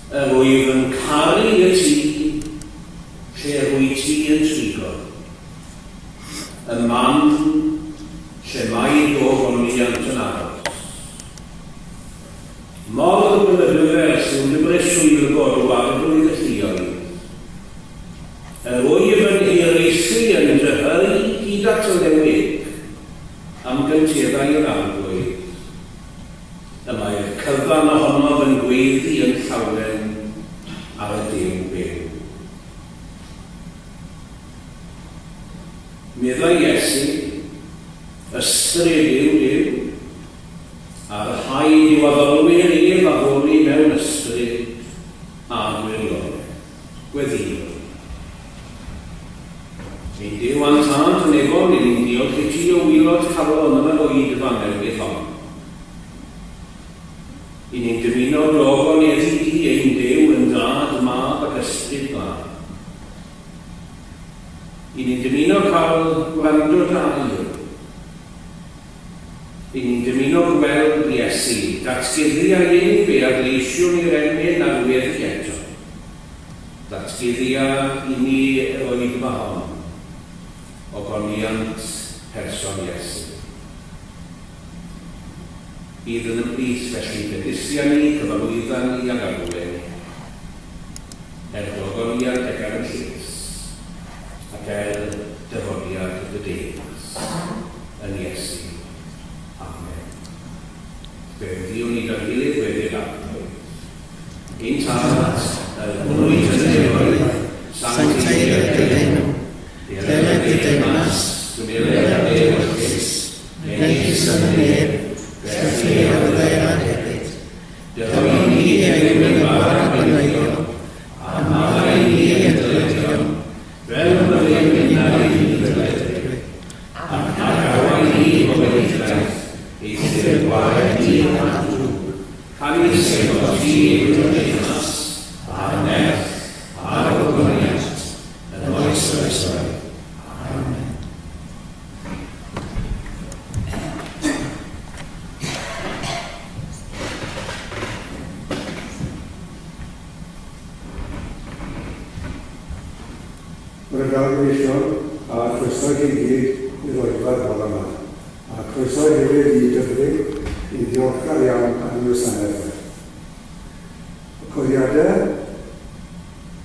Yr wyf yn caru y tŷ lle rwy ti yn trigo. Y man lle mae dofon ni yn aros. Modd y blynyddoedd sy'n libreswydd y gorw ar y blwydd y llioedd. Yr wyf yn eireithi yn dyhau hyd at y newid am gynteddau yr arglwydd. Y mae'r cyfan ohonof yn gweiddi yn llawen ar y Duw byw. Meddai Iesu, ystryd yw Duw, a'r rhaid i'w addolwyr ef addoli mewn ystryd a gwirionedd, gweddiol. Ein Duw antant yn egon ni'n diolch i ti o wylod calon yma o hyd y fannewydd hon. I ni'n dymuno drogon edrych i ein Duw yn dad, mab ac ysbryd glân. I ni'n dymuno cael gwrando da i'r. I ni'n dymuno gweld Iesu, datgyddi a ein fe adleisiwn i'r emyn ar weddi eto. Datgyddi a i ni Oedfa hon, o goniant person Iesu. Bydd yn y blith felly bedisia ni, cyfarwyddan ni ag arwain, gogoniad ac ar y llys, ac dyfodiad y deyrnas, yn Iesu. Amen. Beddiwn ni gael gilydd wedi'r arglwydd. Un tad, blwydd yn nefoedd, sancteidd dy enw, deled y deyrnas, gymyled a dew y llys, megis yn y neb, felly ar y ddeir ar hefyd. Dyma ni ewyn bar ac yn eidio, a mae ni yn dyledio, fel y ddim ar un dyledio, ac arwain ni o weithraeth, eithir gwaed ni a drwg, cael ei sefo ti yw'r deyrnas, a'r nerth, a'r ogwriad, yn oes oesoedd. Amen. Mae'n gael gweithio a croeso i gyd i'r Oedfa fel yma. A croeso hefyd i Dyfrig i ddiolchgar iawn am gwasanaeth. Y coediadau,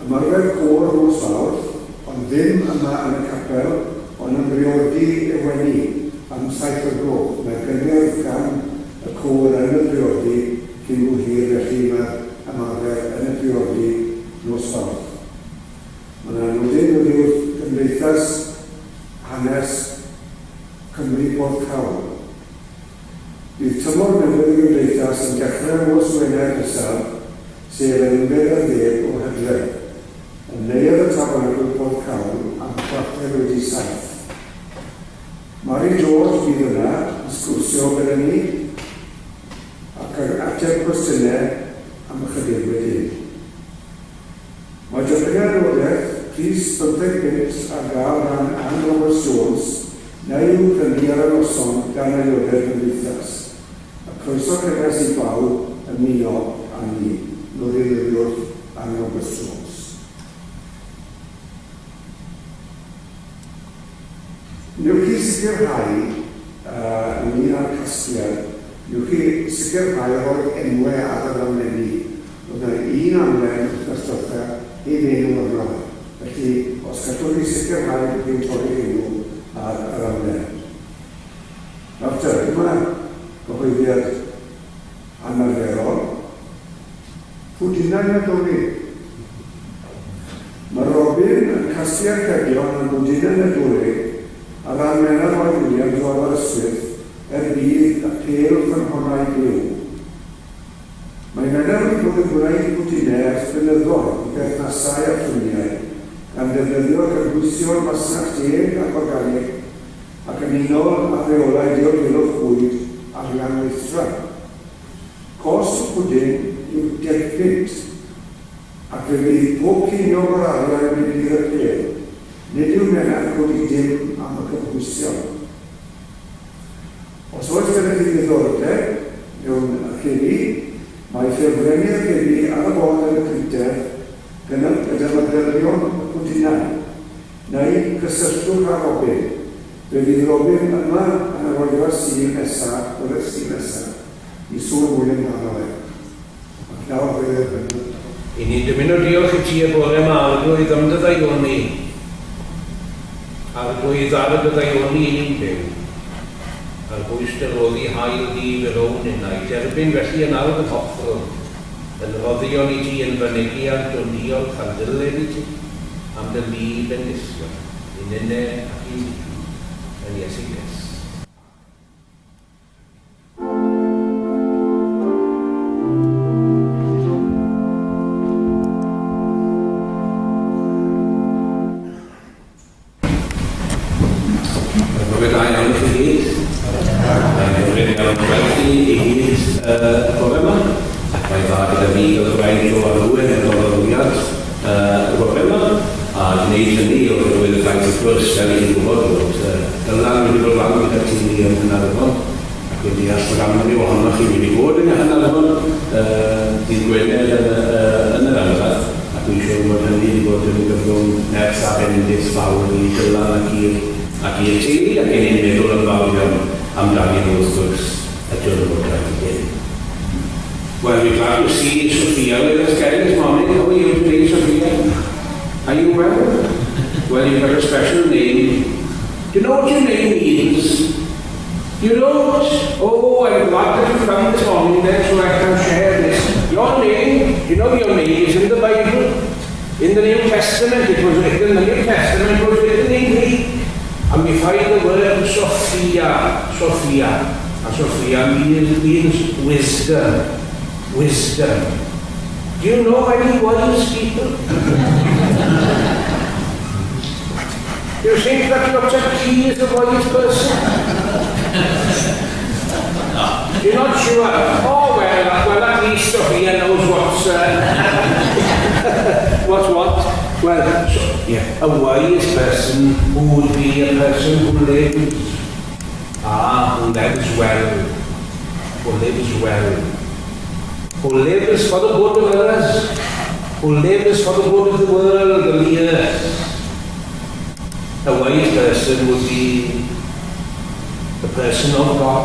ymarfer côr hws fawr, ond ddim yma yn y capel, ond yn briodi y wenu am 7 o'r gloch. Mae gynnydd gan y côr yn y briodi cyn hir, felly mae ymarfer yn y briodi nos fawr. Mae'n anwydyn wedi'r Gymdeithas Hanes Cymru Porthcawl. Bydd tymor newydd y Gymdeithas yn dechrau nos Wener nesaf, sef yn 11 o Hydref, yn neuadd y Tabernacl Pen-y-bont am chwarter wedi 7. Mari George bydd yna yn sgwrsio gyda ni ac yn ateb cwestiynau am ychydig wedyn. Mae Tabernacl pris 15 punt ar gael gan Ann Roberts Jones neu i'w prynu ar y noson gan aelodau'r Gymdeithas. A croeso cynnes i bawb ymuno â ni, nodweddiwr Ann Roberts Jones. Newch chi sicrhau ynglyn â'r casgliad, newch chi sicrhau o'r enwau ar y ddamnenni. Roedd yna un amlen ystodda i enw arno. Felly, os gadwch chi sicrhau bod chi'n torri enw ar yr amlen. Nawr dyma gyhoeddiad anarferol. Pwdinau Nadolig. Mae Robin yn casglu archebion yn Pwdinau Nadolig ar almenau Roy Williams o Aberystwyth bydd y pêl ffynhonnau byw. Mae Menel wedi bod yn gwneud pwdinau ers blynyddoedd i berthnasau a ffyniau gan ddefnyddio cynhwysion masnach deg ac organig ac yn unol a reolau diogelwch bwyd arian weithra. Cost y pwdin yw 10 punt ac fe fydd pob ceiniog o'r arian yn mynd i'r pêl. Nid yw'n menach wedi dim am y cynhwysion. Os oes gyda chi ddiddordeb mewn archebu, mae ffurflenni'r archebu ar y bod yn y spontinau, neu cysylltwch â Robin. Fe fydd Robin yma yn yr oedfa sy'n nesaf, i sôn mwy amdano fe. Ac nawr fe ddweud. I ni dymuno diolch i ti y bore yma ar y blwydd am dy ddaioni. Ar y blwydd ar y ddaioni ni'n byw. A'r bwys dy roddi hael di fy rown unau. Derbyn felly yn ardd y hoffrwm. Yn roddion i ti yn fynegiad o niol cael dyled i ti. Am dy mi bendisio. Un unne ac un yn Iesu Grist. Well, we're glad to see Sophia with us again this morning. How are you today, Sophia? Are you well? Well, you've got a special name. Do you know what your name means? You don't? Oh, I'm glad that you come this morning then so I can share this. Your name, you know your name is in the Bible. In the New Testament, it was written in the New Testament, it was written in Greek. And we find the word Sophia. Sophia. And Sophia means wisdom. Wisdom. Do you know any wise people? Do you think that Dr. Key is a wise person? You're not sure? Oh, well, at least Sophia knows what's what. Well, so, yeah, a wise person who would be a person who lives. Who lives well. Who lives well. Who lives for the good of others, who lives for the good of the world and the earth. A wise person would be the person of God.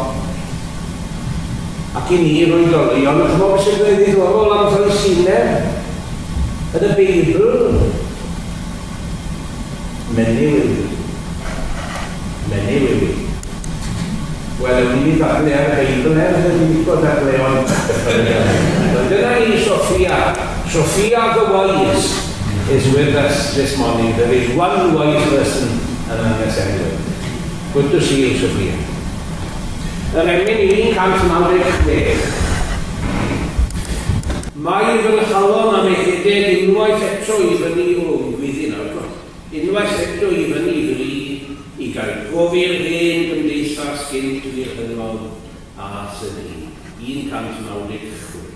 Ac I ni rwy'n dolion, ac mae'n sy'n gwneud ddiddorol am ddaisinau yn y Beibl. Menyw. Wel, yw'n ni ddadle ar y Beibl, ydyn ni'n gwybod ddadle o'n dyna ni Sophia. Sophia the wise is with us this morning. There is one wise person among us anyway. Good to see you, Sophia. Yr emyn 196. Mae fel chalon am eithriad unwaith eto I fyny o gwyddyn awr. Unwaith eto I fyny I gael gofio'r hen gymdeithas gynt i'r hynod a syni. 196.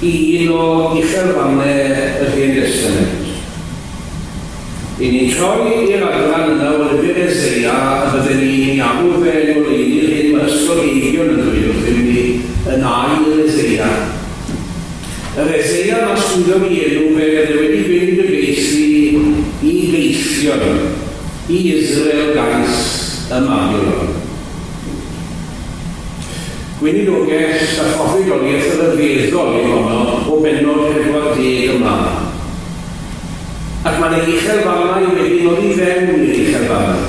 un o uchelfannau y Hen Testament. I ni'n troi i'r adran yna o lyfr Eseia a bydden ni'n iawn fe o leini'r hyn mae ysgolheigion yn dweud wrthyn ni yn ail Eseia. Yr Eseia na swyddo'n i enw fe oedd wedi fynd y geisi i geithion, i Israel gais y Babylon. Gweinidogeth a phoffigoliaeth yr feddol i honno o bennod 40 yma. Ac mae'n uchelfannau wedi nod i fewn i'r uchelfannau.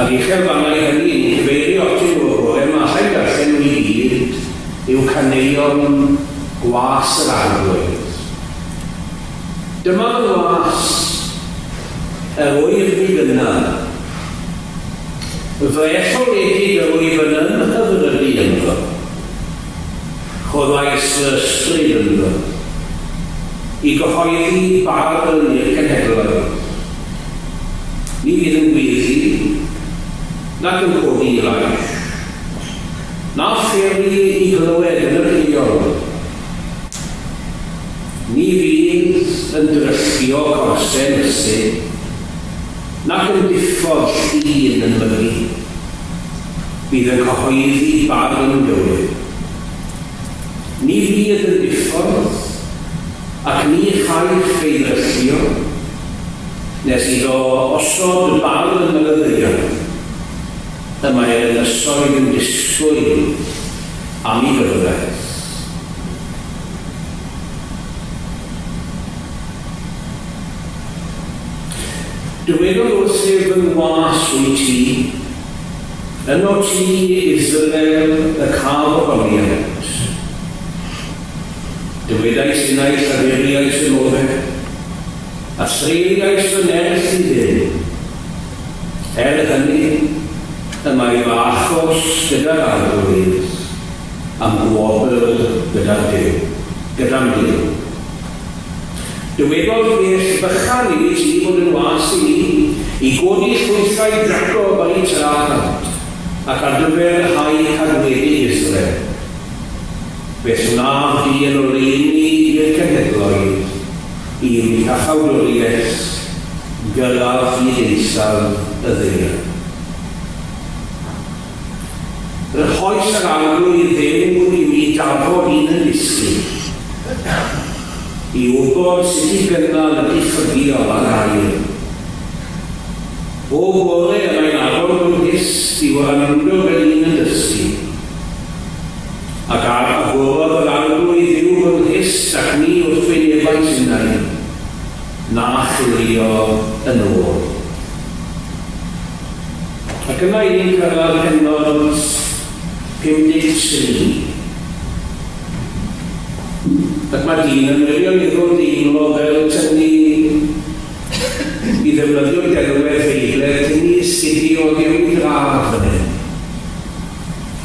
A'r uchelfannau hynny yn cyfeirio atyn nhw o ymallai darllen nhw i gyd yw caneuon gwas yr arglwydd. Dyma'r gwas yr wyr fi gyna. Fy etholedig yr wyf yn ymhyfrydu ynddo. Choddais fy ysbryd ynddo. I gyhoeddi barn i'r cenhedloedd. Ni fydd yn gwyddi, nac yn codi i lais, na fferi i glywed yn yr union. Ni fydd yn dryllio corsau nesig, nac yn diffodd llun yn mygu. Bydd yn cyhoeddi barn yn gywir. Ni fydd yn diffodd, ac ni chaiff ei ddryllio, nes iddo osod y barn yn y ddeion, y mae'r ynysoedd yn disgwyl am ei gyfraith. Dywedodd wrthyf yn was wyt ti, yno ti Israel y cafogoliaeth. Dywedais unais a ddiriais yn ofer, a threiliais yn erth i ddyn. Hynny, y mae fy achos gyda'r arglwydd, am gwobr gyda'r Duw. Dywedodd beth bychan i ti fod yn was i ni, i godi chwythau Jacob a'i trad, ac ar gyfer hau cadwedi Israel. Beth na fi yn oleini i'r cenhedloedd, i'n caffawdwriaeth gyrraedd i eisaf y ddeir. Yr hoes yr arglwydd ddim i mi dafod un yn disgu, i wybod sut i gynnal y diffygiol ar air. O bore yn ein agor yn hist i wahanol fel un yn dysgu. Ac ar agorodd yr arglwydd yw fy nghist ac ni wrth wynebau sy'n ein, na chylio yn ôl. Ac yna i ni'n cyrraedd pennod 53. Ac mae dyn yn wirioneddol deimlo fel tynnu i ddefnyddio'r delwedd feigled tynnu esgudio mewn i graf fan hyn.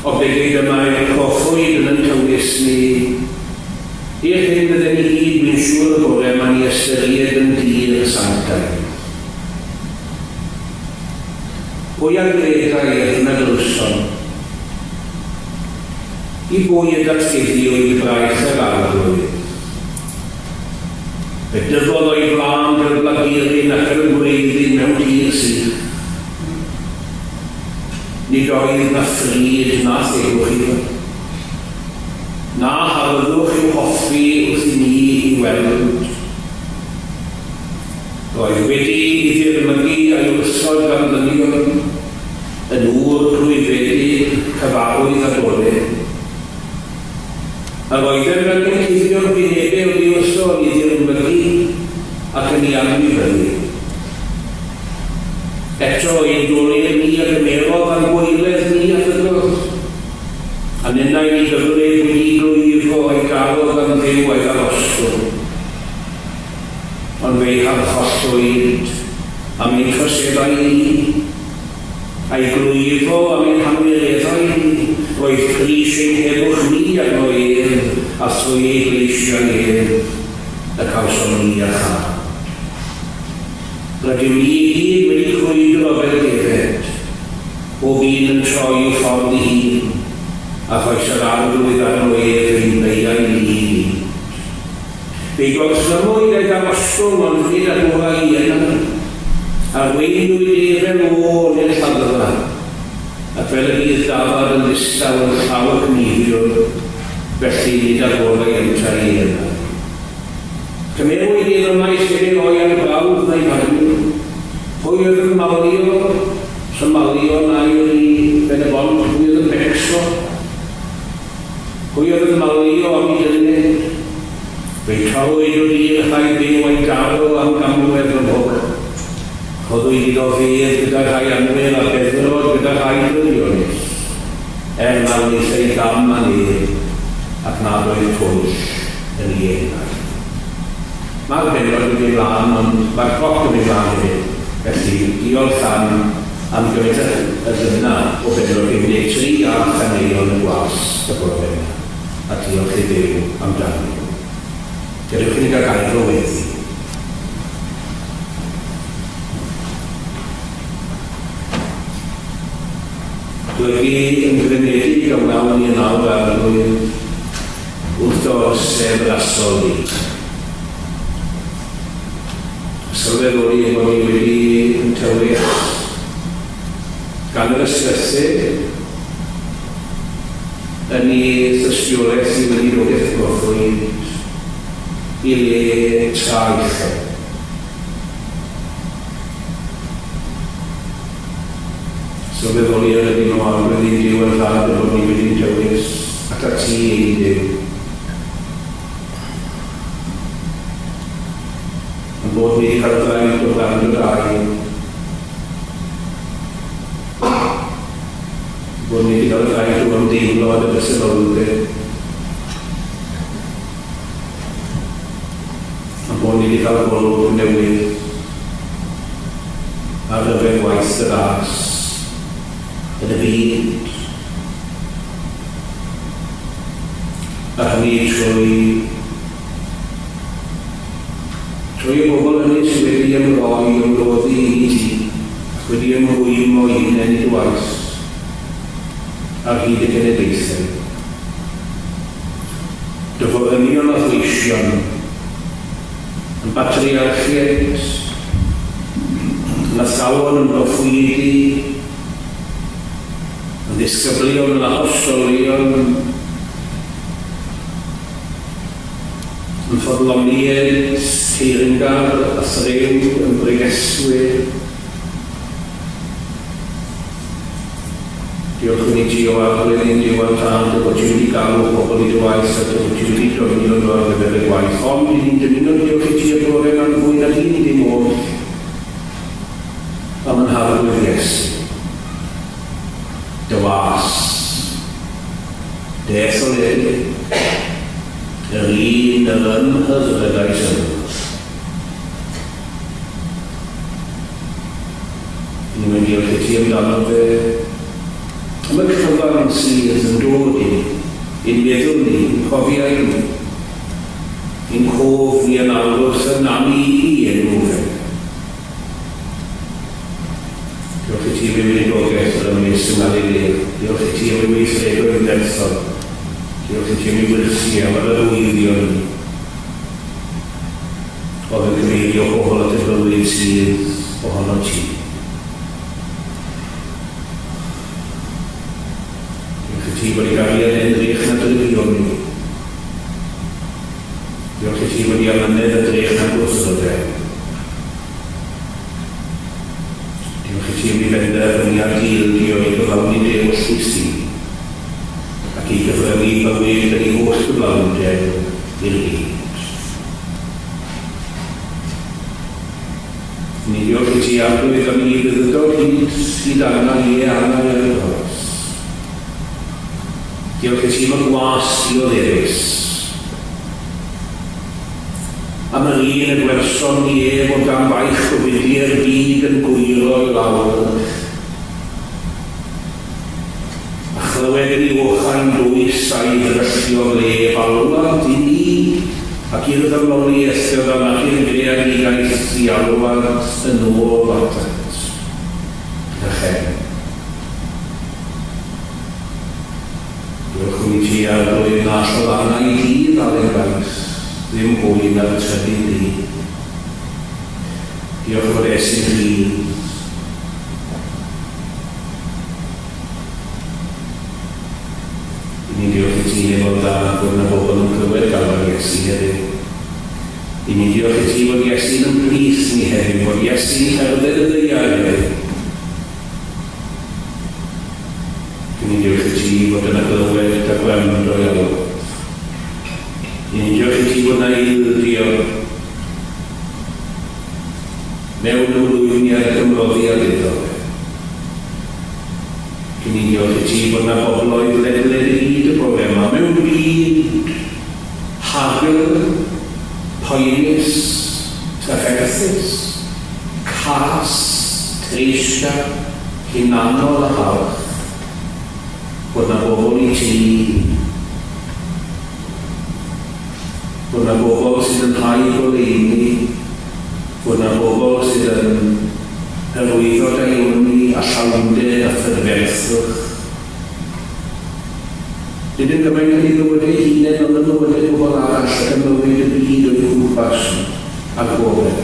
O beth yma'r coffwyd yn tywys ni, i'r hyn bydden ni gyd dwi'n siŵr y bore ma'n i ystyried yn dir y sanctaidd. Pwy a gredau yn y glwson? I bwy y datguddiwyd braich yr arglwydd. Fe dyfodd o'i flan fel blagurin ac yr ymwreiddyn mewn tir sydd. Nid oedd na ffryd na thegwch i fy. Na harddwch i'w hoffi wrth i ni i weld. Roedd wedi i ddirmygu a'i wrthod gan ddynion, yn ŵr rhwyfedig, cyfarwydd a dole. A roedd yn cyfeirio'r bynebau wedi wrthod i ddirmygu ac yn ei anwybyddu. Eto ein dwlir ni ac ymerodd am gweiledd ni at y gwrdd. A nynna i ni gyfled wedi glwyfo a'i gafodd am ddew a'i arostwr. Ond fe'i harchollwyd am ein troseddau ni, a'i glwyfo am ein hamwireddau ni, roedd pris ein heddwch ni arno ef, a thrwy ei gleisio ef, y cawsom ni a cha. Rydym ni gyd wedi crwydro fel defed, o fi'n yn troi ffordd i hun, a choes yr arglwydd arno ef ein beiau ni Ceigodd symwyd ei ddangosgol ond nid ar ôl i enw. Arwainwyd efen o neu lladdfa. Ac fel y bydd dafod yn ddistaw yn llaw y cnifiwr, felly nid ar ôl ei enta i enw. Cymerwyd i'r maes i'r oi ar y bawd neu farnw. Pwy oedd yn malio, Somalio na i'r Pen-y-bont, pwy oedd yn becso. Pwy oedd yn malio am i dyluned. Fe'i trawyd o dir rhai byw a'i garo am gamwedd yn hwg. Choddwyd iddo fedd gyda rhai anwyl a beddrod gyda rhai drydionis. Nawr eisiau gam a neb ac nad oedd twys yn ei enau. Mae'r benod yn mynd lan, ond mae'r cloc yn mynd lan hefyd. Felly, diolch am gymaint y dyna o benod 13 a chaneuon y gwas y bore yna. A diolch i Dduw amdano. Gadewch i ni gael gair o weddi. Dwi yn grynedu gyflawn ni yn awr ar rwy'n wrthos ebrasol ni. Sylweddoli bod ni wedi yn tywys gan yr ysgrythau yn ei thystiolaeth sydd wedi dod eich broffwyd i le traeth. Sylweddoli ar ydyn nhw awr wedi'n diw yn ddad bod ni wedi'n tywys ac ati ein Duw. Bod ni wedi cael y ddraig o flan y draig. Bod ni wedi cael y ddraig o ymdeimlad y bersonolwyr. A bod ni wedi cael y golwg newydd ar yfed waith y ras yn y byd. A hynny trwy y bobl hynny sydd wedi ymroi ymroddi i ti, ac wedi ymrwym o un yn ei waith ar hyd y genedlaethau. Dyfoddynion a ddweision yn batriarchiaid, yn athrawon yn broffwydi, yn ddisgyblion yn apostolion, yn ffodloniaid, teiryngar, a threw, yn bregeswyr. Diolch yn ei ti o arwydd i'n diwedd tan, bod ti wedi galw pobl i dy waith, a bod ti wedi dronio nhw ar gyfer y gwaith. Ond ni'n dymuno diolch i ti o bore gan fwy na hyn dim ond am yn harwydd Iesu. Dy was, deth o ledu, yr un yr ymhyddredau sylw. Ni'n mynd i'r chi amdano fe. Am y cyfan sydd yn dod i'n meddwl ni, i'n cofio ni, i'n cof ni yn awrwth yn ami i enw fe. Diolch i ti fe wedi dogaeth ar y mes yma i le. Diolch i ti am ei weithredo yn dderthol. Diolch i ti am ei wirsi am yr arwyddion. Oedd yn cyfeirio pobl at y bywyd sydd ohono ti. Ti wedi gariad edrych na drygion ni. Diolch i ti wedi amynedd edrych na gwrthdodau. Diolch i ti wedi benderfynu ar dildio i gyflawni Duw llys ti, ac i gyfrymu bywyd yn ei holl gyflawnder i'r byd. Ni diolch i ti arwydd am i fyddydod hyd arna i arna i'r gos. Diolch i ti am y gwas i o ddewis. Am yr un y gwerson ni bod gan faich o fyddi'r byd yn gwyro i lawr. A chlywed yn ei ochan dwys a'i ddryllio lef alwad i ni ac i'r ddymloniaeth oedd yma chi'n greadigaeth i alwad yn ôl atat. Dychen. Diolch i ti ar ddwy nas o ddanna i hyd ar ein gais. ddim fwy na'r trydydd ni. Diolch fod Esyn chi. Ni'n diolch i ti efo da bod yna bobl yn clywed galwad Iesu heddiw. Ni'n diolch i ti fod Iesu'n ymhlith ni heddiw, fod Iesu'n cerdded y ddeiar heddiw. Ni'n diolch i ti fod yna glywed a gwefnd o'i alw. Ni'n diolch i ti fod yna ildio mewn ymlwyniad Gymroddi a Ddydd. Ni'n diolch i ti bod yna bobl o'i ledled i gyd y problema mewn byd hagl, poenus, trafferthus, cas, treisga, hunanol a hawch. Bod yna bobl i ti, bod yna bobl sydd yn rhai goleini, bod yna bobl sydd yn hyrwyddo daioni a llawnder a ffyrferthwch. Nid yn gymaint yn ei ddywyd ei hunain ond yn ddywyd ei bobl arall ac yn mywyd y byd o'i gwmpas a gofed.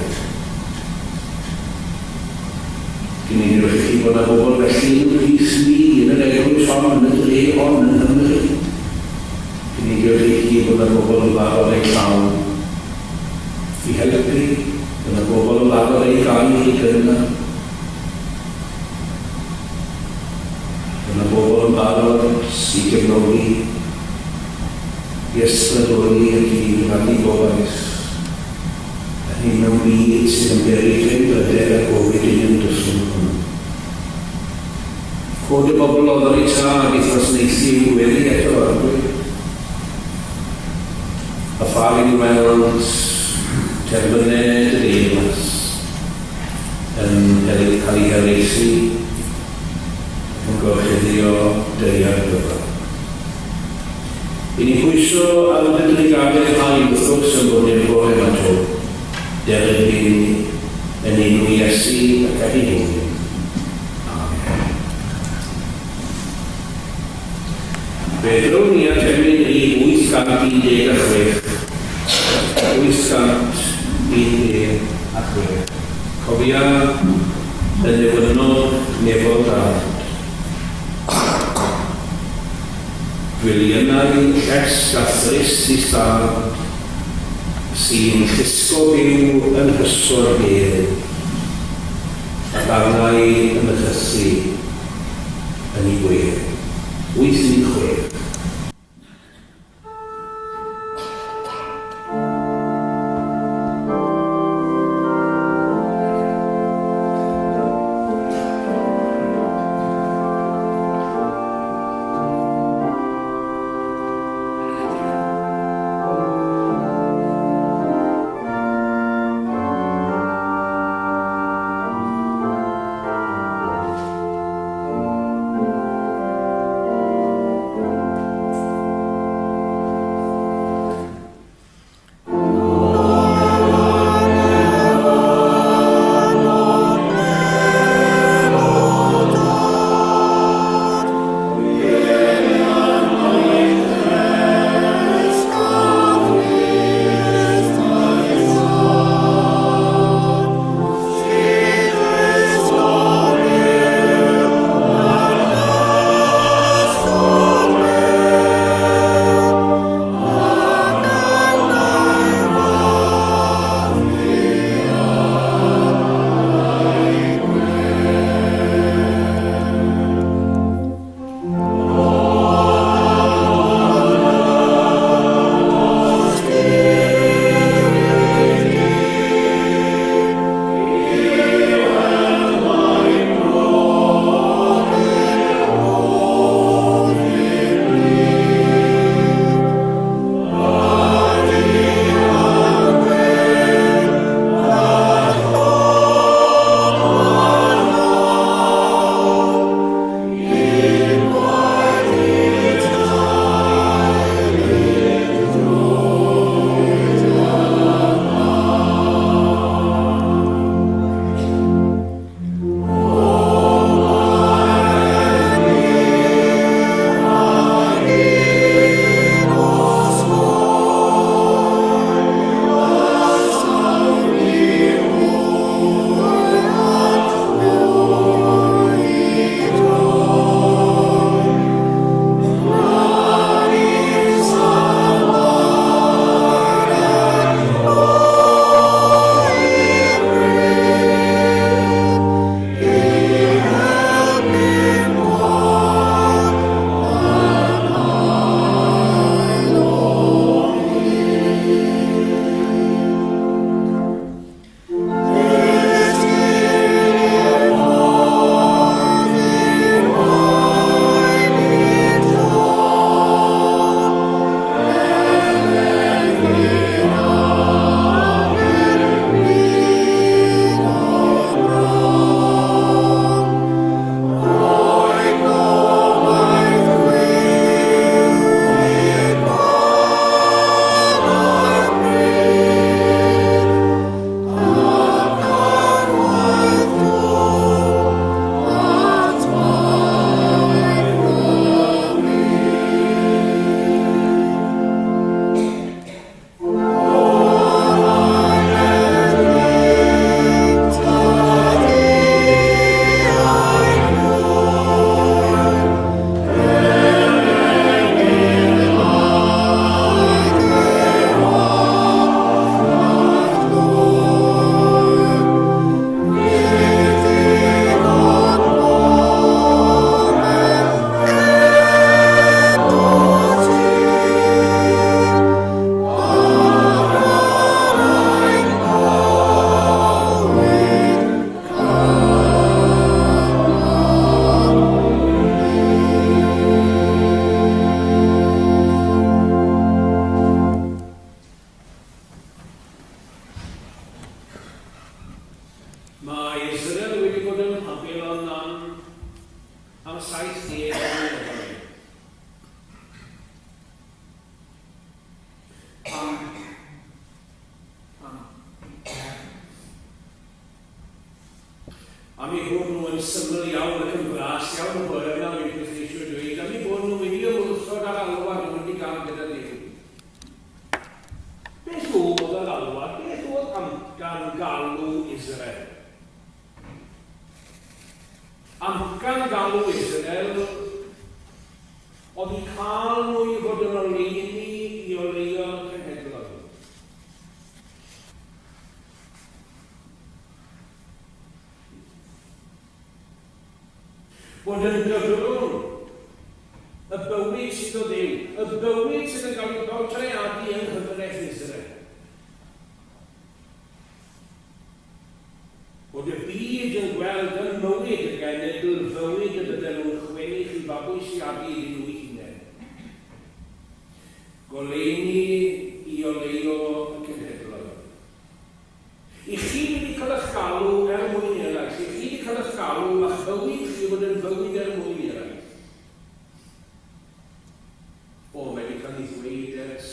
Dwi'n ei ddewch i chi bod yna bobl felly yn rhys ni yn yr eglwys hon yn y dre hon yn Nghymru. Dwi'n ei ddewch i chi bod yna bobl yn barod ei llawn i helpu, yna bobl yn barod ei gael i gynna. Yna bobl yn barod i gefnogi, i ysbrydoli ac i rannu gofaith. A hyn mewn byd sydd yn beryg ein bryder a gofyd un dysgu hwnnw. Cod y bobl oedd ar ei tad i ddosneithi wedi eto arwyr. A ffag i ni weld terfyned yr eilmas yn cael ei heraethu yn gorchuddio deiar gyfer. I ni pwyso ar y dyddigadau hael wrthos yn bod i'r bore yma to, derbyn yn enw Iesu ac ar ei hwnnw. Amen. Fe ddrwn ni at emyn i 816, 816. Cofia y newydnod nefod dad. Gwiliynau lles a thris i stad sy'n llusgo byw yn hysgwr bedd a darnau yn ychysu yn ei gwedd. 816. A mi bod nhw yn syml iawn ac yn fras iawn o bore yna, fi'n beth eisiau dweud, a mi bod nhw'n mynd i ymwrthod ar alwad nhw'n wedi gael gyda Duw. Beth oedd yr alwad? Beth oedd amcan galw Israel? Amcan galw Israel oedd i cael nhw i fod yn oleuni i oleo'r cenhedloedd. Bod yn gyfrwng y bywyd sydd o Dduw, y bywyd sydd yn cael ei bortreadu yng nghyfraith Israel. Bod y byd yn gweld yn mywyd y genedl fywyd y bydden nhw'n chwennu i fabwysiadu iddyn nhw eu hunain. Goleuni i oleuo y cenhedloedd. I chi wedi cael eich galw mwyn eraill, i chi wedi cael eich galw a chywyd chi fod yn fywyd mwyn eraill. O, mae wedi cael ei ddweud ers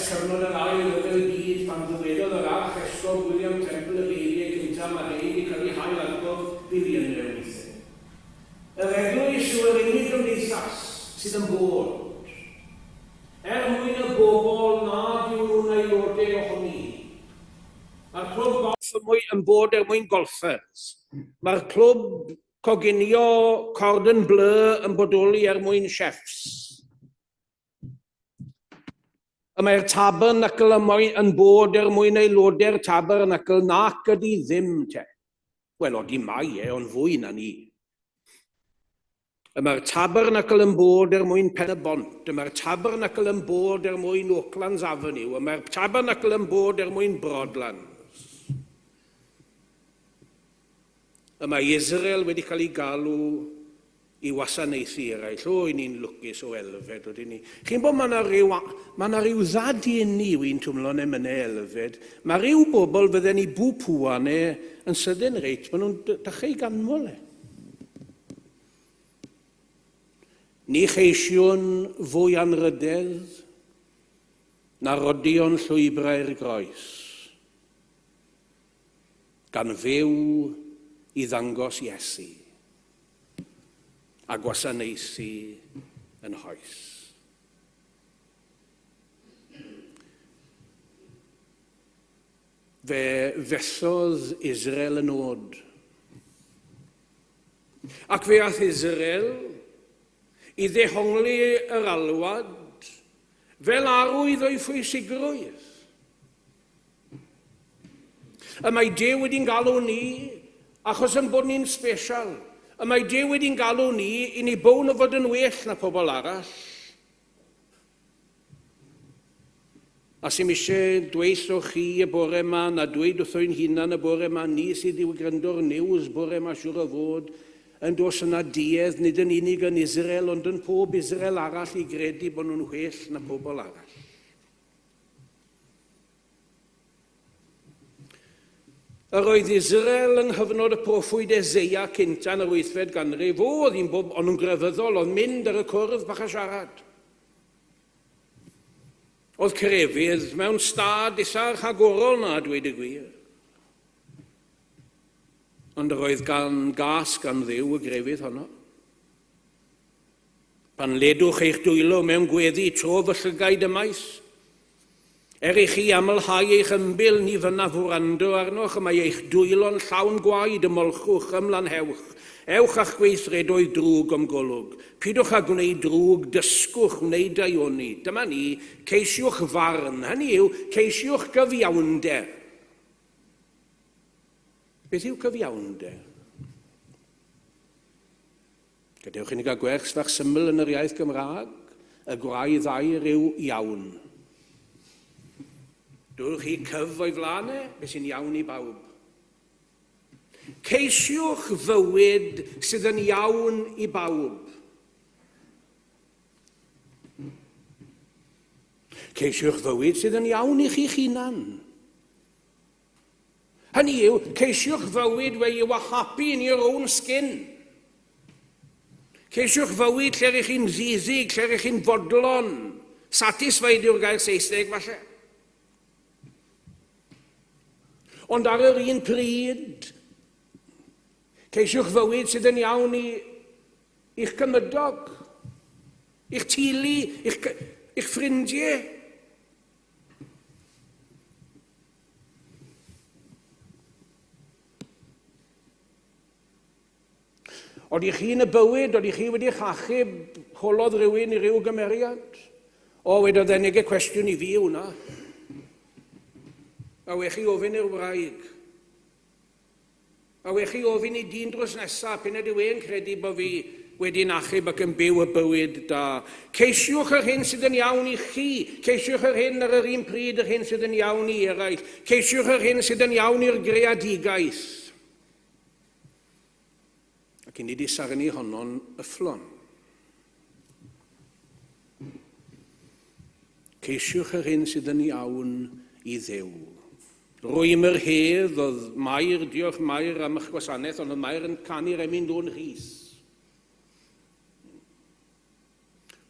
cyfnod yr ail rhyfel byd pan ddywedodd yr arch esgob William Temple y beiriau cyntaf mae hyn wedi cael ei hael agor biliynau weithiau. Yr eglwys yw yr unig gymdeithas sydd yn bod. Mwyn y bobl nad yw nhw'n aelodau ohoni. Mae'r clwb golf yn bod mwyn golfers. Mae'r clwb coginio cordon bleu yn bodoli mwyn chefs. Mae'r Tabernacl yn bod mwyn aelodau'r Tabernacl nac ydy ddim te. Wel, odi mai ond fwy na ni. Mae'r Tabernacl yn bod mwyn Pen-y-bont. Mae'r Tabernacl yn bod mwyn Oaklands Avenue. Mae'r Tabernacl yn bod mwyn Broadlands. Mae Israel wedi cael ei galw i wasanaethu eraill. O, i ni'n lwcus o elfed, oedden ni. Chi'n bod mae yna rhyw ddadi yn ni wy'n twmlo'n emynau elfed. Mae rhyw bobl fydden ni bw pwan yn sydyn reit, maen nhw'n dachau ganmol e. Ni cheisiwn fwy anrydedd na rodion llwybrau'r groes. Gan fyw i ddangos Iesu a gwasanaethu yn hoes. Fe fethodd Israel yn od. Ac fe ath Israel i ddehongli yr alwad fel arwydd o'i phwysigrwydd. Mae Duw wedi'n galw ni achos yn bod ni'n special. Mae Duw wedi'n galw ni i ni bown o fod yn well na pobl arall. A sy'n eisiau dweud o chi y bore yma, na dweud wrth o'n hunan y bore yma, ni sydd i'w grando'r news bore yma siwr o fod, yn dos yna duedd, nid yn unig yn Israel, ond yn pob Israel arall i gredu bod nhw'n well na pobl arall. Yr oedd Israel yng nghyfnod y proffwyd Eseia cynta yn yr 8fed ganrif, oedd hi'n bob ond yn grefyddol, oedd mynd ar y cwrdd bach a siarad. Oedd crefydd mewn stad eitha rhagorol na, dweud y gwir. Ond yr oedd gan gas gan Dduw y grefydd honno. Pan ledwch eich dwylo mewn gweddi tro fy llygaid y maes, i chi amlhau eich ymbil ni fyna fwrando arnoch, mae eich dwylo'n llawn gwaed ymolchwch ymlaen hewch. Ewch a'ch gweithredoedd drwg am golwg. Pidwch a gwneud drwg, dysgwch wneud daioni. Dyma ni, ceisiwch farn. Hynny yw, ceisiwch gyfiawnder. Beth yw cyfiawnder? Gadewch i ni gael gwerth fach syml yn yr iaith Gymraeg. Y gwraidd air yw iawn. Dwch chi cyf o'i flanau, beth sy'n iawn i bawb. Ceisiwch fywyd sydd yn iawn i bawb. Ceisiwch fywyd sydd yn iawn i chi'ch hunan. Hynny yw, ceisiwch fywyd where you are happy in your own skin. Ceisiwch fywyd lle rydych chi'n ddisig, lle rydych chi'n fodlon. Satisfied yw'r gair Saesneg falle. Ond ar yr un pryd, Ceisiwch fywyd sydd yn iawn i'ch cymydog, i'ch teulu, i'ch ffrindiau. Oeddech chi yn y bywyd, oeddech chi wedi chachub, holodd rhywun i ryw gymeriad? O, wedodd ennig y cwestiwn i fi hwnna. A wech chi ofyn i'r wraig. A wech chi ofyn i dyn drws nesaf, pan ydy we'n credu bod fi wedi'n achub ac yn byw y bywyd da. Ceisiwch yr hyn sydd yn iawn i chi. Ceisiwch yr hyn ar yr un pryd yr hyn sydd yn iawn i eraill. Ceisiwch yr hyn sydd yn iawn i'r greadigaeth. Ac i ni di sarnu honno'n yfflon. Ceisiwch yr hyn sydd yn iawn i Dduw. Rwy'n yr hedd, oedd Mair, diolch Mair am eich gwasanaeth, ond oedd Mair yn canu'r emyn dôn Rees.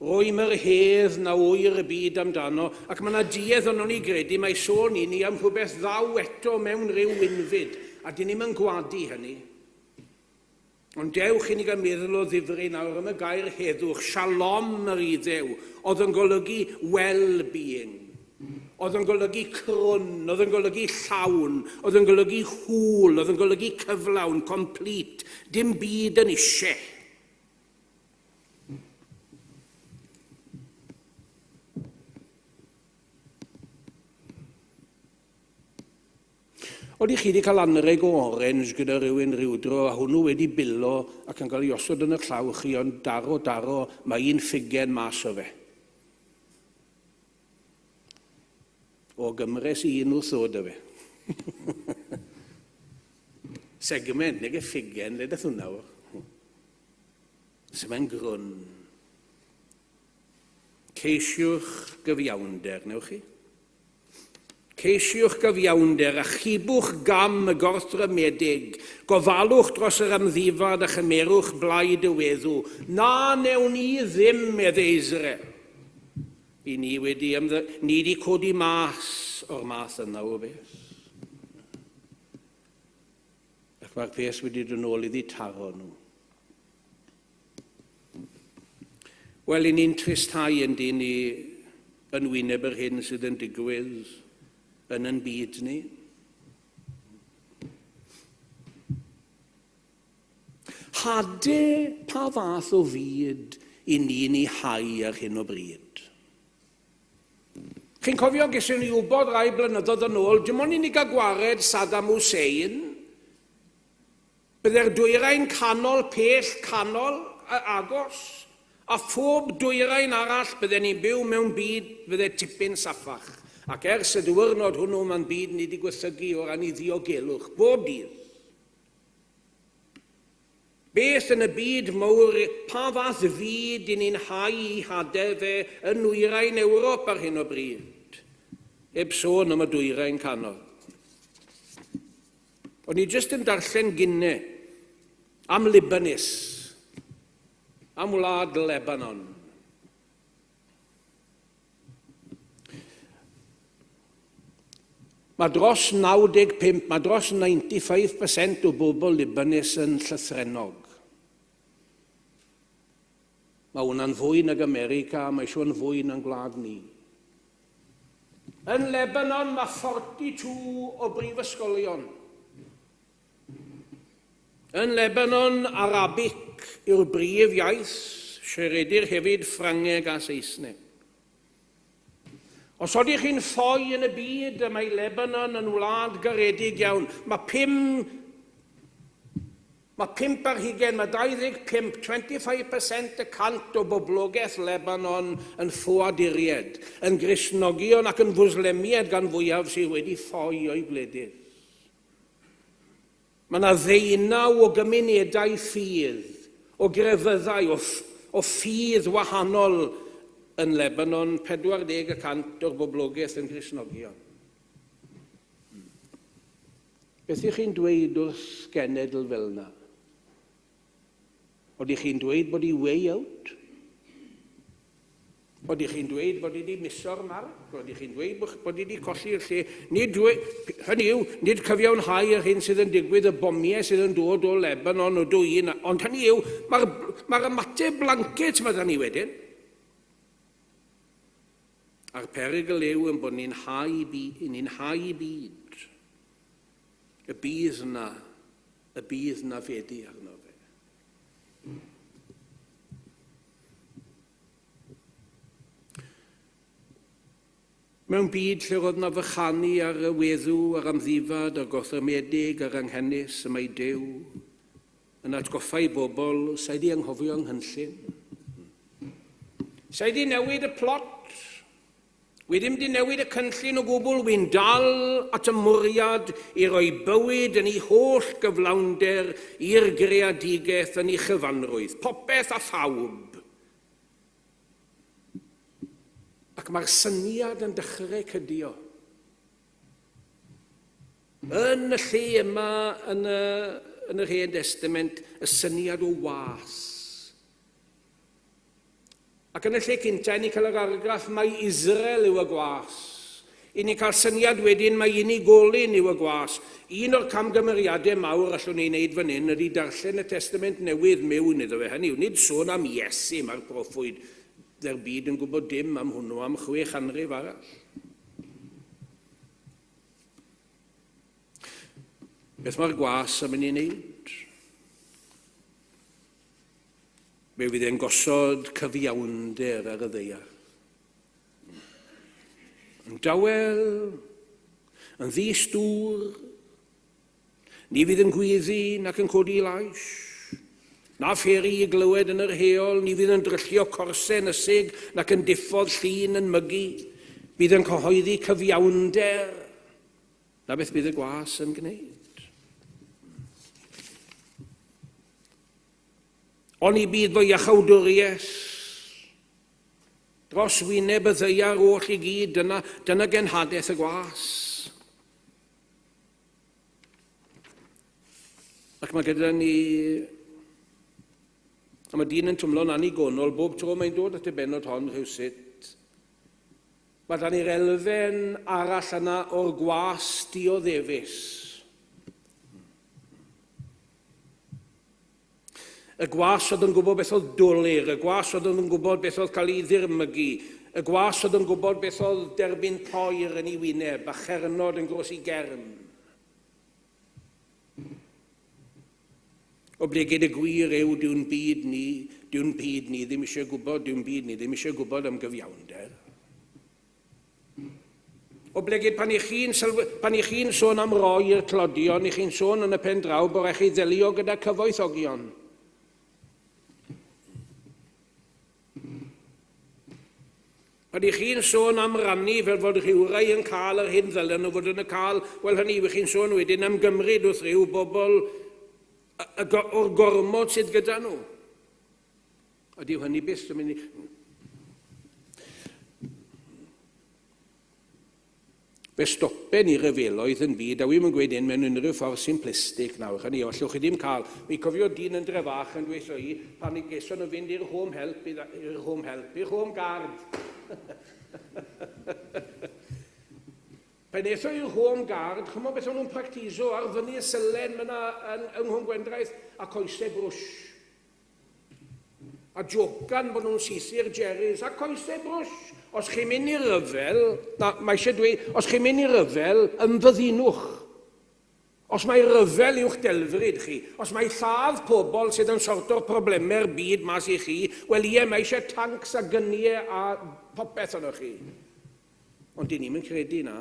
Rwy'n yr hedd na wyr y byd amdano, ac mae yna duedd ond o'n i gredu, mae sôn i ni am rhywbeth ddaw eto mewn rhyw wynfyd, a dyn ni'n gwadu hynny. Ond dewch i ni gael meddwl o ddifri nawr am y gair heddwch, shalom yr iddew, oedd yn golygu well-being, oedd yn golygu crwn, oedd yn golygu llawn, oedd yn golygu hŵl, oedd yn golygu cyflawn, complete, dim byd yn eisiau. Oeddech chi wedi cael anreg o orange gyda rhywun rhywdro a hwnnw wedi bilo ac yn cael ei osod yn y llaw chi, ond daro, mae un ffigen mas o fe. O gymres i un wrth ddod o fe. Segment, neu ffigen, le dath hwnna o. Sy'n grwn. Ceisiwch gyfiawnder, newch chi? Ceisiwch gyfiawnder a chibwch gam y gorthrymedig, gofalwch dros yr amddifad a chymerwch blaid y weddw. Na newn ni ddim Israel. I ni wedi codi mas o'r math yna o beth. Ac mae'r peth wedi dod nôl iddi taro nhw. Wel, i ni'n tristau yn dyn ni yn wyneb yr hyn sydd yn digwydd yn yn byd ni. Hade pa fath o fyd i ni'n ei hau ar hyn o bryd? Chi'n cofio gesyn ni wybod rai blynyddoedd yn ôl, dim ond i ni gael gwared Saddam Hussein, bydde'r dwyrain canol, pell canol agos, a phob dwyrain arall bydden ni'n byw mewn byd bydde tipyn saffach. Ac ers y diwrnod hwnnw mae'n byd ni wedi gweithygu o ran i ddiogelwch, bob dydd. Beth yn y byd mawr, pa fath fyd i ni'n hau i hadau fe yn nwyrain Ewrop ar hyn o bryd? Eb sôn am y dwyrain canol. O'n i jyst yn darllen gynnes am Libanus, am wlad Lebanon. Mae dros 95, mae dros 95% o bobl Libanus yn llythrennog. Mae hwnna'n fwy nag America, mae eisiau yn fwy na'n gwlad ni. Yn Lebanon mae 42 o brifysgolion. Yn Lebanon, Arabic yw'r brif iaith, siaredir hefyd Ffrangeg a Saesneg. Os oeddech chi'n ffoi yn y byd, mae Lebanon yn wlad garedig iawn. Mae 5 ar hugain, mae 25, 25% y cant o boblogaeth Lebanon yn ffoaduried, yn Gristnogion ac yn Fwslemiad gan fwyaf sydd wedi ffoi o'i gwledydd. Mae yna ddeunaw o gymunedau ffydd, o grefyddau, o ffydd wahanol yn Lebanon, 40% o'r boblogaeth yn Gristnogion. Beth ych chi'n dweud wrth genedl fel yna? Oeddech chi'n dweud bod i way out? Oeddech chi'n dweud bod wedi miso'r marc, oeddech chi'n dweud bod wedi colli'r lle. Hynny yw, nid cyfiawnhau yr hyn sydd yn digwydd, y bomiau sydd yn dod o Lebanon o dwy'n, ond hynny yw, mae'r ymateb blanket yma da ni wedyn. A'r perygl yw yn bod ni'n hau i byd. Y bydd na fedi arno fe. Mewn byd lle roedd na fychanu ar y weddw, ar amddifad, ar gorthymedig, ar anghennus, y mae Duw yn atgoffa i bobl sa'i di anghofio ynghnllun. Sa'i di newid y plot, wedyn di newid y cynllun o gwbl, wy'n dal at y mwriad i roi bywyd yn ei holl gyflawnder i'r greadigaeth yn ei chyfanrwydd, popeth a phawb. Ac mae'r syniad yn dechrau cydio. Yn y lle yma, yn yr Hen Testament, y syniad o was. Ac yn y lle cyntaf, ni'n cael yr argraff, mae Israel yw y gwas. I ni'n cael syniad wedyn, mae unigolyn yw y gwas. Un o'r camgymeriadau mawr allwn ni'n neud fan hyn ydy darllen y Testament Newydd mewn iddo fe. Hynny yw, nid sôn am Iesu, mae'r proffwyd dda'r byd yn gwybod dim am hwnnw am 600 arall. Beth mae'r gwas yn mynd i wneud? Fe fydd e'n gosod cyfiawnder ar y ddaear. Yn dawel, yn ddistŵr, ni fydd yn gwyddi nac yn codi lais. Na fferi i glywed yn yr heol, ni fydd yn dryllio corsau nysig nac yn diffodd llun yn mygu. Bydd yn cyhoeddi cyfiawnder. Na beth bydd y gwas yn gwneud. Ond i bydd fo iachawdwriaeth. Dros wyneb y ddeiar oll i gyd, dyna genhadaeth y gwas. Ac mae gyda ni... A mae dyn yn twmlo'n anigonol, bob tro mae'n dod at y benod hon rhywsut. Mae da ni'r elfen arall yna o'r gwas dioddefus. Y gwas oedd yn gwybod beth oedd dwlir, y gwas oedd yn gwybod beth oedd cael ei ddirmygu, y gwas oedd yn gwybod beth oedd derbyn poer yn ei wyneb, a chernod yn gros i germ. O ble gyda gwir yw diwn byd ni ddim eisiau gwybod am gyfiawnder. O ble gyda pan i chi'n sôn am roi i'r clodion, i chi'n sôn yn y pen draw bod eich chi ddelio gyda cyfoethogion. Pan i chi'n sôn am rannu fel fod rhywrai yn cael yr hyn ddylen o fod yn y cael, wel hynny yw chi'n sôn wedyn am gymryd wrth rhyw bobl o'r gormod sydd gyda nhw. A diw hynny byth yn mynd i... Fe stopen i ryfeloedd yn byd, a wy'n gweud un mewn unrhyw ffordd simplistig nawr. Hynny yw, allwch chi ddim cael... Mi cofio dyn yn drefach yn dweud i, pan i geson nhw fynd i'r home help, i'r home guard. Pan eithon i'r home guard, chymod beth o'n nhw'n practiso ar fyny y sylen myna yng Nghwn Gwendraeth a coesau brwsh. A jocan bod nhw'n sisi'r jerrys a coesau brwsh. Os chi'n mynd i'r ryfel, mae eisiau dweud, os chi'n mynd i'r ryfel, ymfyddinwch. Os mae ryfel i'w'ch delfryd chi, os mae lladd pobl sydd yn sorto'r problemau'r byd mas i chi, wel ie, mae eisiau tancs a gyniau a popeth yno chi. Ond di ni'n credu na.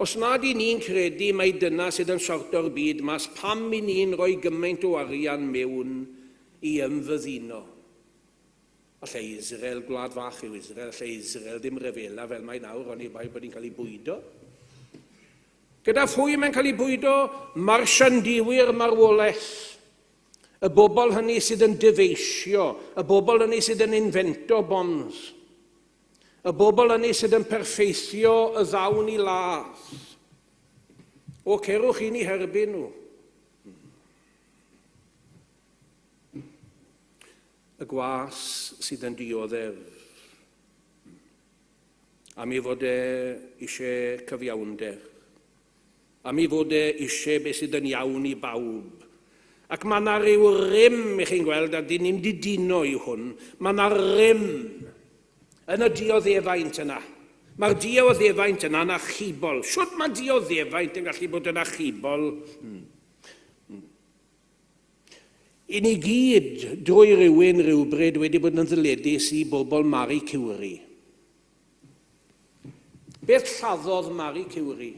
Os nad i ni'n credu mai dyna sydd yn sorto'r byd mas, pam i ni'n rhoi gymaint o arian mewn i ymfyddino. Alla Israel, gwlad fach yw Israel, alla Israel ddim revela fel mae nawr, ond i bai bod ni'n cael ei bwydo. Gyda phwy mae'n cael ei bwydo? Marsiandiwyr marwolaeth. Y bobl hynny sydd yn dyfeisio, y bobl hynny sydd yn invento bombs. Y bobl hynny sydd yn perffeithio y ddawn i ladd. O cerwch i ni herbyn nhw. y gwas sydd yn dioddef. A mi fod eisiau cyfiawnder. A mi fod eisiau beth sydd yn iawn i bawb. Ac mae yna ryw rym, i chi'n gweld, a dyn ni'n diduno i hwn, mae yna rym yn y dioddefaint yna. Mae'r dioddefaint yna yn achubol. Siwt mae dioddefaint yn gallu bod yn achubol? I ni gyd, drwy rywun rhywbryd, wedi bod yn ddyledus i bobl Mari Cywri. Beth lladdodd Mari Cywri?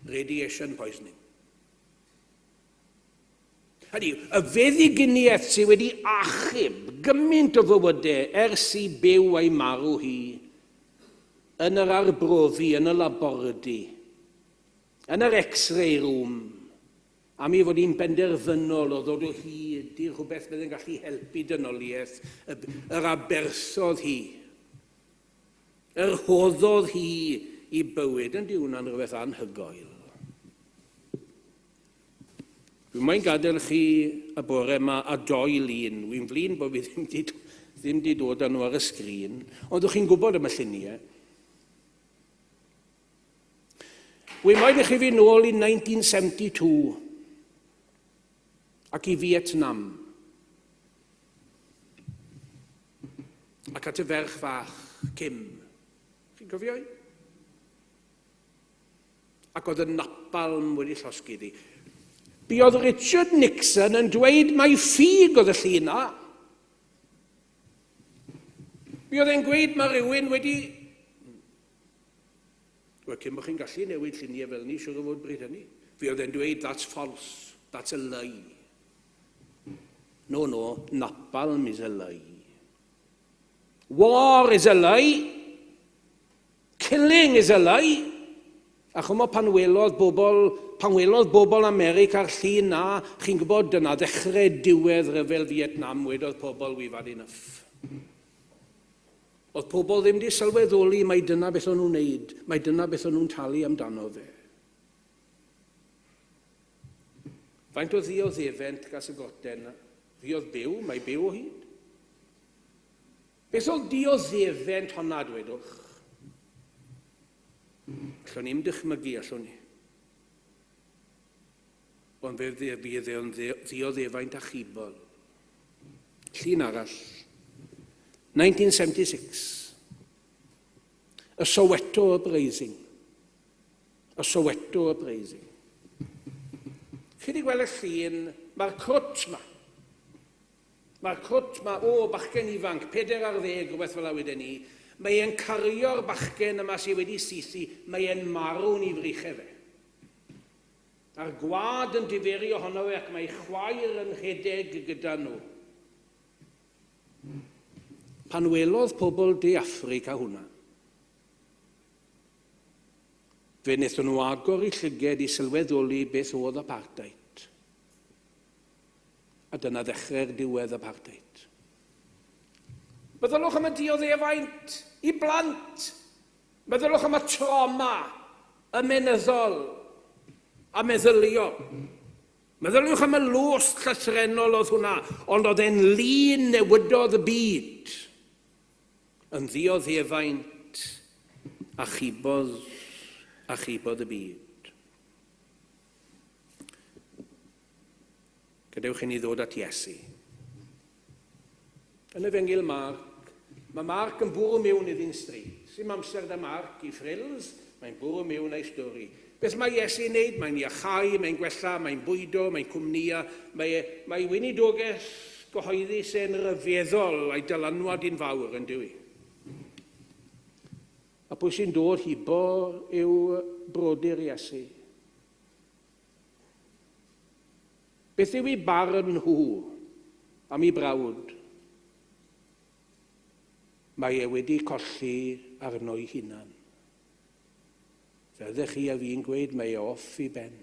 Radiation poisoning. Hynny yw, y feddiginiaeth sydd wedi achub gymaint o fywydau ers i byw a'i marw hi yn yr arbrofi, yn y labordy, yn yr X-ray room, a mi fod hi'n benderfynol o ddod o hyd i rhywbeth bydd yn gallu helpu dynoliaeth, yr aberthodd hi, yr hoddodd hi i bywyd, yn diwna'n rhywbeth anhygoel. Dwi'n moyn gadael chi y bore yma a 2 lun. Wy'n flin bod fi ddim wedi dod â nhw ar y sgrin, ond ydych chi'n gwybod am y lluniau. Wy'n moyn i chi fi nôl i 1972 ac i Vietnam. Ac at y ferch fach, Kim. Chi'n cofio hi? Ac oedd y napalm wedi llosgu ddi. Bu oedd Richard Nixon yn dweud mai ffug oedd y llun na. Bu oedd e'n gweud mae rhywun wedi... Wel, cyn bod chi'n gallu newid lluniau fel ni, siwr o fod bryd hynny. Bu oedd e'n dweud, that's false, that's a lie. No, napalm is a lie. War is a lie. Killing is a lie. A chwmw pan welodd bobl America'r llun na, chi'n gwybod dyna ddechrau diwedd ryfel Vietnam wedodd pobl we've had enough. Oedd pobl ddim wedi sylweddoli mai dyna beth o'n nhw'n wneud, mai dyna beth o'n nhw'n talu amdano fe. Faint o ddioddefent gas y goten, fi oedd byw, mai byw o hyd. Beth oedd dioddefent honna dwedwch? Allwn ni'n dychmygu, allwn ni. Ond fe fydd e'n ddioddefaint achubol. Llun arall. 1976. Y Soweto Uprising. Y Soweto Uprising. Chi wedi gweld y llun, mae'r crwt ma. Mae'r crwt ma, bachgen ifanc, 4 ar 10, rhywbeth fel a wedyn ni. Mae e'n cario'r bachgen yma sydd wedi sithi, mae e'n marw'n i frichau fe. A'r gwad yn diferu ohono fe ac mae chwaer yn rhedeg gyda nhw. Pan welodd pobl De Affrica hwnna, fe wnaethon nhw agor i llyged i sylweddoli beth oedd apartheid. A dyna ddechrau'r diwedd apartheid. Meddylwch am y dioddefaint i blant. Meddylwch am y trauma, y menyddol, a meddylio. Meddylwch am y lws llythrenol oedd hwnna, ond oedd e'n lun newydodd y byd. Yn ddioddefaint a chibodd y byd. Gadewch i ni ddod at Iesu. Yn y fengil Marc, mae Marc yn bwrw mewn iddyn stryd. Sy'n amser da Marc i ffrils, mae'n bwrw mewn a'i stori. Beth mae Iesu'n neud? Mae'n iachau, mae'n gwella, mae'n bwydo, mae'n cwmnia. Mae weinidogaeth gyhoeddus yn ryfeddol a'i dylanwad i'n fawr yn dywi. A pwy sy'n dod hibo yw brodyr Iesu. Beth yw ei barn nhw am ei brawd? Mae e wedi colli arno'i hunan. Fe ydych chi a fi'n gweud mae e off i ben.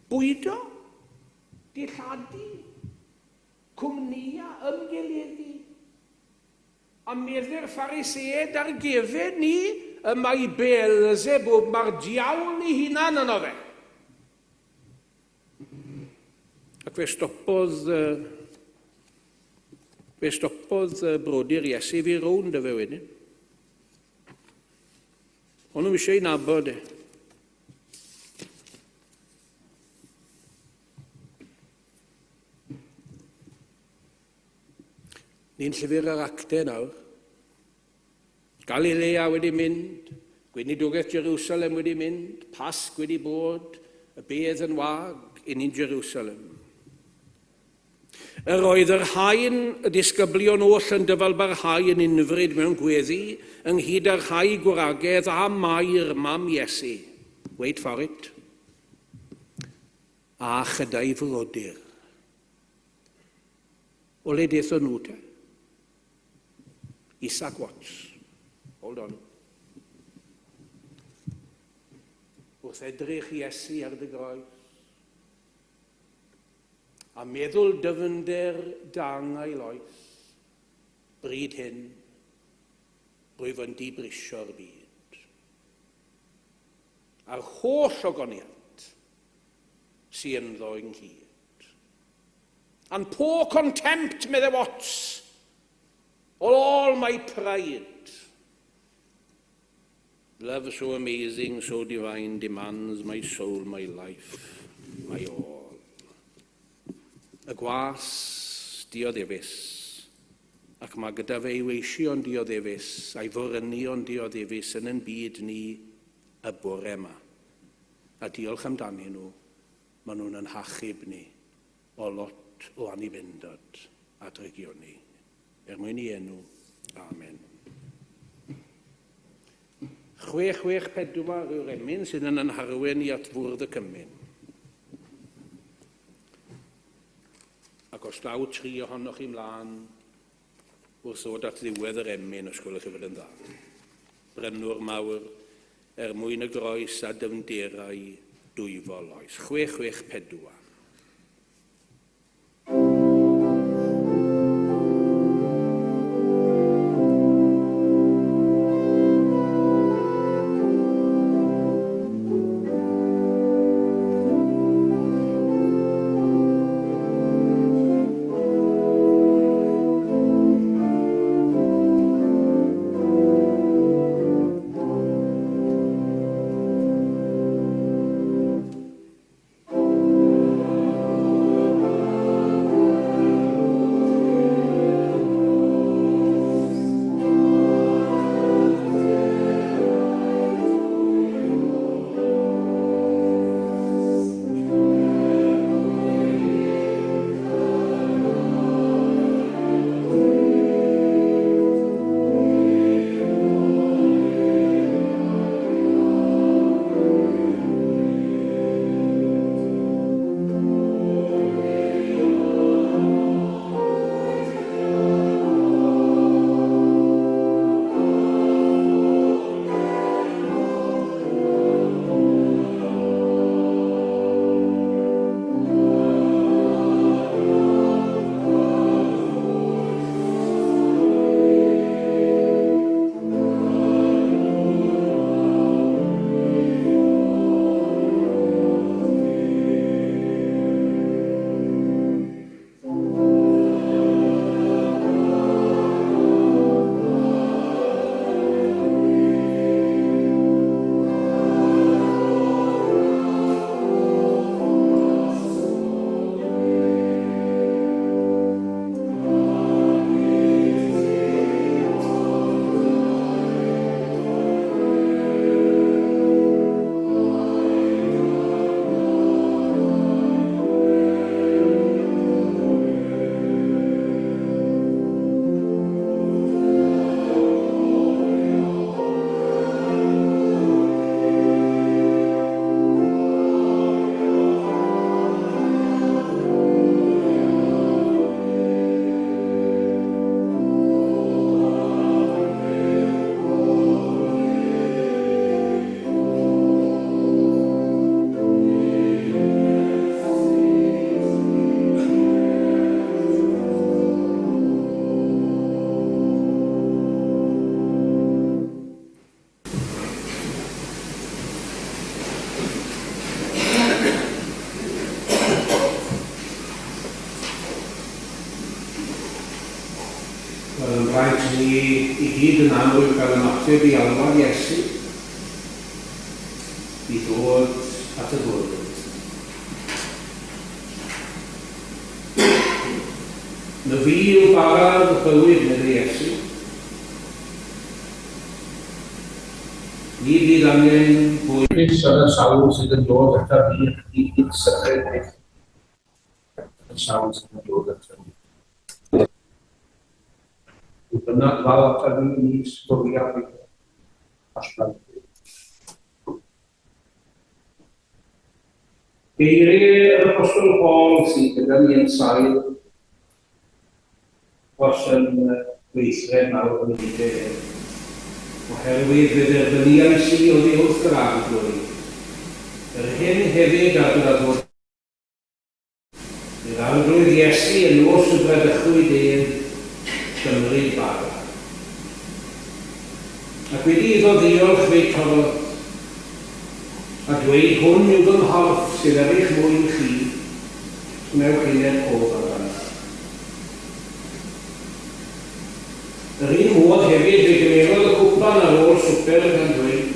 Bwydo, dilladu, cwmnia, ymgeleddu. A medde'r Phariseed ar gefen ni y mae Beelzebub, mae'r diawl ei hunan yno fe. fe stoppodd brodyr Iesu fi rownd y fe wedyn. O'n nhw eisiau ei nabod e. Ni'n llyfr yr actau nawr. Galilea wedi mynd, Gweinidogaeth Jerusalem wedi mynd, Pasg wedi bod, y bedd yn wag in Jerusalem. Yr oedd yr haen, y disgyblion oll yn dyfalbarhau yn unfryd mewn gweddi, ynghyd â'r rhai gwragedd a mair mam Iesu. Wait for it. A chydau frodyr. O le deithon nhw te? Isaac Watts. Hold on. Wrth edrych Iesu ar dy groes, a meddwl dyfnder dang ei loes, bryd hyn, rwyf yn dibrisio'r byd. A'r holl ogoniant sy'n ynddo ynghyd. And poor contempt, medde Watts, all my pride. Love so amazing, so divine, demands my soul, my life, my all. Y gwas dioddefus, ac mae gyda fe ei weision dioddefus, a'i forynion dioddefus yn ein byd ni y bore yma. A diolch amdanyn nhw, maen nhw'n yn hachub ni o lot o annibyndod a dregion ni. Mwyn i enw. Amen. 664 yw'r emyn sydd yn anharwen i atfwrdd y Cymun. Ac os daw 3 ohonoch chi mlaen wrth ddod at ddiwedd yr emyn, os gwelwch chi fod yn dda. Brynwr mawr mwyn y groes a dyfnderau dwyfol oes. 664. Wel, yn rhaid ni I gyd yn amlwg gael ymateb I alwad Iesu I ddod at y gwrdd. Na fi yw barad y bywyd nid Iesu. Ni bydd angen bwys ar y sawl sydd yn dod ata fi I gyd sychred. Y sawl sydd yn dod ata fi. Dyna fel ata fi ni storiad I allan. Geiriau yr Apostol Paul sydd gyda ni yn sail os yn gweithred mawr yn hydref. Oherwydd fydd y ddynion sydd oddi wrth yr arglwydd. Yr hyn hefyd ar gyda fod. Bydd arglwydd Iesu yn nos y bredychwyd gymryd barod. Ac wedi iddo ddiolch fe'i torrodd a dweud hwn yw fy nghorff sydd ar eich mwyn chi, wnewch uned pob amdano. Yr un modd hefyd fe gymerodd y cwpan ar ôl swper yn dweud.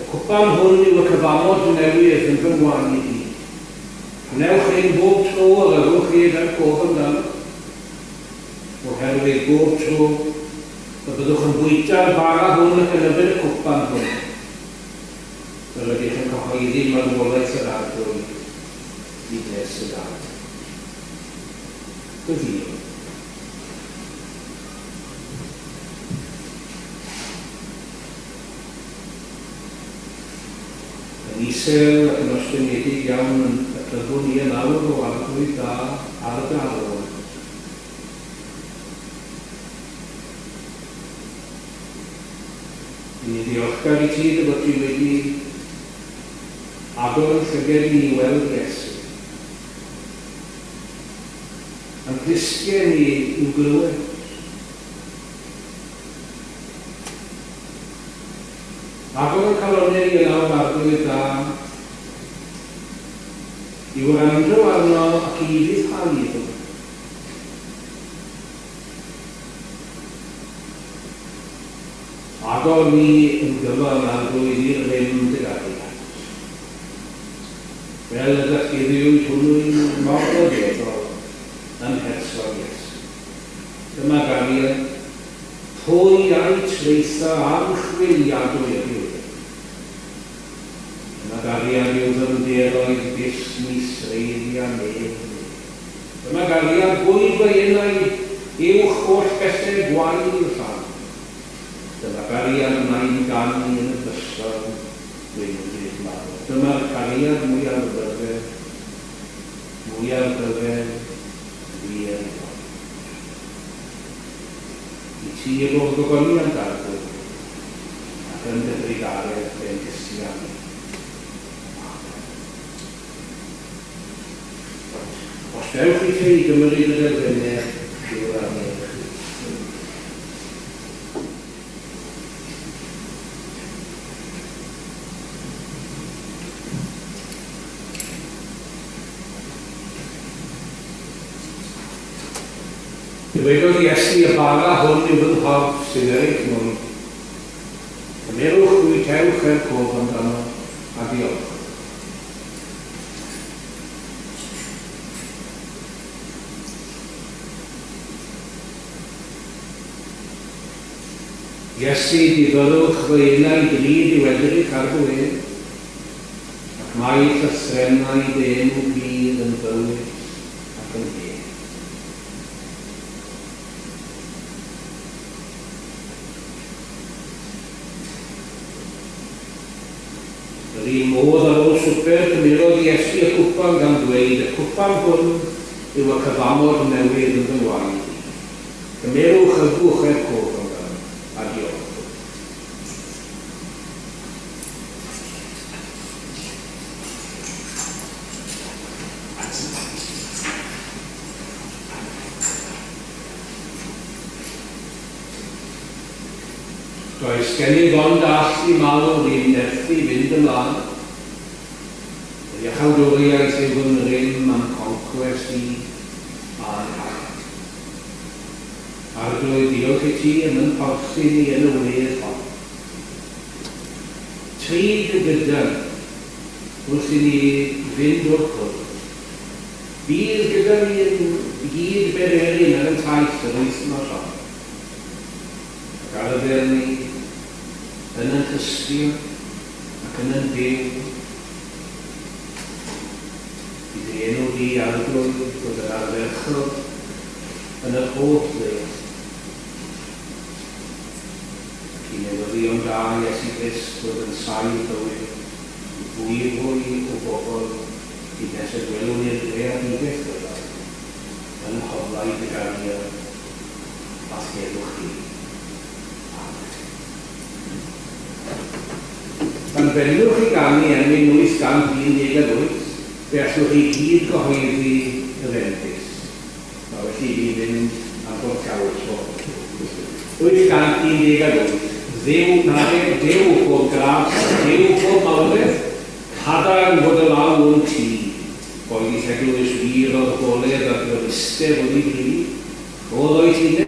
Y cwpan hwn yw y cyfamod newydd yn fy ngwan I fi. Wnewch ein bob tro a ddylwch chi eda'r pob amdano. Oherwydd bob tro y byddwch yn bwyta'r bara hwn ac yn yfed y cwpan hwn. Fel ydych yn cyhoeddi marwolaeth yr arglwydd I nes y dad. Gyddiol. Yn isel ac yn ostyngedig iawn yn y clyfwn ni yn awr o arglwydd da ar y galon. Ni ddiolchgar I ti dy bod ti wedi agor yn llyged I ni weld Iesu. Yn Cristion ni i'w glywed. Agor yn calonau I yn awr arglwydd da i'w rando arno ac I fyddhau iddo. Agor ni yn gyfan arglwydd i'r rym dy gariad. Fel ydych chi ddiwyd hwnnw'n morfoddiadol yn hersog Iesu. Dyma gariad, pwy a'i treitha archwiliadwy yw. Dyma gariad yw ddyfnderoedd busni sreiddia neb. Dyma gariad bwyd fy unau uwch holl bethau gwael i'w rhan. Dyma gariad mae'n ganu yn y bysgol gweindydd mawr. Dyma'r gariad mwyaf byfer, wir wir. I ti efo'r gogoniant arglwydd ac yn dydrigaredd ben Christian. Os dewch I chi gymryd yn y derfynau yw'r arnedd. Dwedodd Iesu y bara hwn yw fy nghorff sydd ar eich mwyn. Cymerwch bwytewch cof amdano a diolch. Iesu difyrwch fy unau drud I wedrych ar fwy, ac mae llythrennau denw bydd yn fywyd ac yn hyn. Yr un modd ar ôl swper cymerodd Iesu y cwpan gan dweud, y cwpan hwn yw y cyfamod newydd yn fy ngwaed. Cymerwch ygwch cof amdano a diolch. Does gen I fond all I mawr i'n nerthu fynd ymlaen. Yr iachawdwriaeth yw yn rym am conquest I a'n hart. Arglwydd diolch I ti am yn porthi ni yn y wedd hon. Tri dy gyda wrth I ni fynd o'r cwrdd. Bydd gyda ni yn gyd bererin ar y taith yr wythnos hon. Ac ar y fel ni yn yn cysgu ac yn yn byw. Bydd enw di arglwydd bod yr arferchol yn yr holl le. Ac I newyddion da Iesu Grist bod yn sail bywyd fwy o bobl I nes y gwelwn i'r greadigaeth gyda yn hoflau dy gariad a theddwch chi. Pan bennwch chi ganu yn 1818, fe allwch chi gyd gyhoeddi y fendus. Felly I fynd am Porthcawl tro. 818, Dduw bod gras, Dduw bod mawredd, Hadar fod y law o'n ti, oedd I eglwys wir o'r goledd ac o'r istedd oedd I bryd, oedd o'i ti